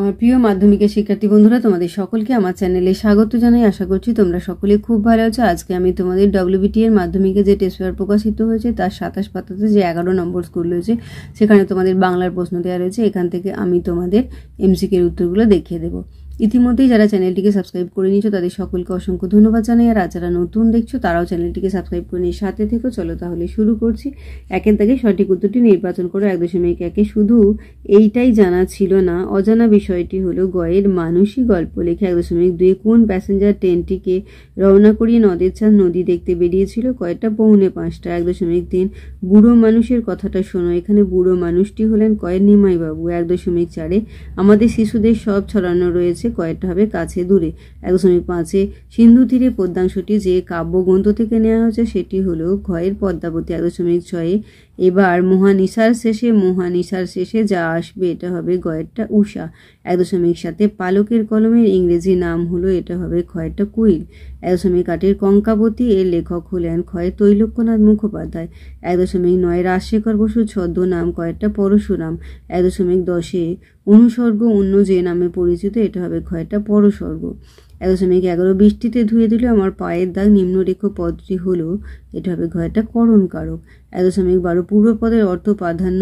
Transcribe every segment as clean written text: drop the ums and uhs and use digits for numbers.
আমার প্রিয় মাধ্যমিকের শিক্ষার্থী বন্ধুরা, তোমাদের সকলকে আমার চ্যানেলে স্বাগত জানাই। আশা করছি তোমরা সকলে খুব ভালো আছো। আজকে আমি তোমাদের WBT এর মাধ্যমিকে যে টেস্ট পেপার প্রকাশিত হয়েছে তার 27 পাতাতে যে 11 নম্বর স্কুল রয়েছে সেখানে তোমাদের বাংলার প্রশ্ন দেওয়া রয়েছে। এখান থেকে আমি তোমাদের MCQ এর উত্তরগুলো দেখিয়ে দেবো। ইতিমধ্যেই যারা চ্যানেলটিকে সাবস্ক্রাইব করে নিয়েছো তাদের সকলকে অসংখ্য ধন্যবাদ জানাই। আর যারা নতুন দেখছো তারাও চ্যানেলটিকে সাবস্ক্রাইব করে নিয়ে সাথে থেকো। চলো তাহলে শুরু করছি। একের থেকে সঠিক উত্তরটি নির্বাচন করো। 1.1 শুধু এইটাই জানা ছিল না, অজানা বিষয়টি হলো গয়ের মানুষই গল্প লেখে। 1.2 কোন প্যাসেঞ্জার ট্রেনটিকে রওনা করিয়ে নদের চাঁদ নদী দেখতে বেরিয়েছিল? কয়টা? 4:45। 1.3 বুড়ো মানুষের কথাটা শোনো। এখানে বুড়ো মানুষটি হলেন কয়ের নিমাইবাবু। 1.4 আমাদের শিশুদের সব ছড়ানো রয়েছে, কয়েকটা হবে কাছে দূরে। 1.5 সিন্ধু তীরে পদ্মাংশটি যে কাব্যগ্রন্থ থেকে নেওয়া হয়েছে সেটি হলো ঘয়ের পদ্মাবতী। 1.6 এবার মহানিশার শেষে যা আসবে এটা হবে গয়েরটা উষা। 1.7 পালকের কলমের ইংরেজি নাম হলো, এটা হবে ক্ষয়েরটা কুইল। 1.8 কঙ্কাবতী এর লেখক হলেন ক্ষয় তৈলক্যনাথ মুখোপাধ্যায়। 1.9 রাজশেখর বসুর ছদ্মনাম কয়েকটা পরশুরাম। 1.10 অনুসর্গ অন্য যে নামে পরিচিত, এটা হবে ক্ষয়টা পরসর্গ। 1.11 বৃষ্টিতে ধুয়ে দিল আমার পায়ের দাগ নিম্নরেখ পদটি হলো, এটা হবে ঘয়টা করণকারক। 1.12 পূর্বপদের অর্থ প্রাধান্য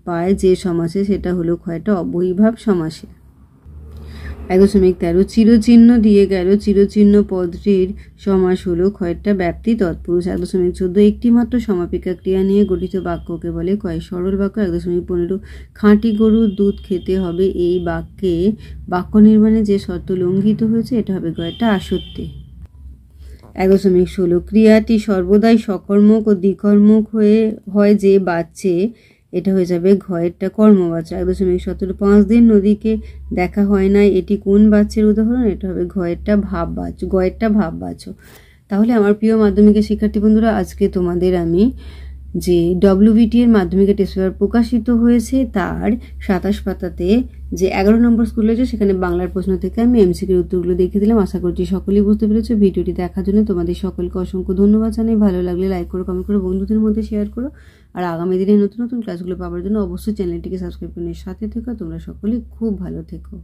পায় যে সমাসে, সেটা হলো ক্ষয়টা অবহিভাব সমাসে। 1.13 চিরচিহ্ন দিয়ে গেল চিরচিহ্ন পদটির সমাস হলো ক্ষয়টা ব্যাপ্তি তৎপুরুষ। 1.14 একটি মাত্র সমাপিকা ক্রিয়া নিয়ে গঠিত বাক্যকে বলে কয় সরল বাক্য। 1.15 খাঁটি গরুর দুধ খেতে হবে, এই বাক্যে বাক্য নির্মাণে যে শর্ত লঙ্ঘিত হয়েছে, এটা হবে কয়টা আসত্যি। 1.16 ক্রিয়াটি সর্বদাই সকর্মক ও দ্বিকর্মক হয় যে বাচ্চে, এটা হয়ে যাবে ঘয়েরটা কর্মবাচ্য। 1.17 5 দিন নদীকে দেখা হয় না, এটি কোন বাচ্চের উদাহরণ? এটা হবে গয়েরটা ভাববাচ্য। তাহলে আমার প্রিয় মাধ্যমিকের শিক্ষার্থী বন্ধুরা, আজকে তোমাদের আমি যে WBT এর মাধ্যমিকের টেস্ট পেপার প্রকাশিত হয়েছে তার 27 পাতাতে যে 11 নম্বর স্কুল রয়েছে সেখানে বাংলার প্রশ্ন থেকে আমি MCQ এর উত্তরগুলো দেখিয়ে দিলাম। আশা করছি সকলেই বুঝতে পেরেছো। ভিডিওটি দেখার জন্য তোমাদের সকলকে অসংখ্য ধন্যবাদ জানাই। ভালো লাগলে লাইক করো, কমেন্ট করো, বন্ধুদের মধ্যে শেয়ার করো। আর আগামী দিনে নতুন নতুন ক্লাসগুলো পাওয়ার জন্য অবশ্যই চ্যানেলটিকে সাবস্ক্রাইব করে সাথে থেকো। তোমরা সকলে খুব ভালো থেকো।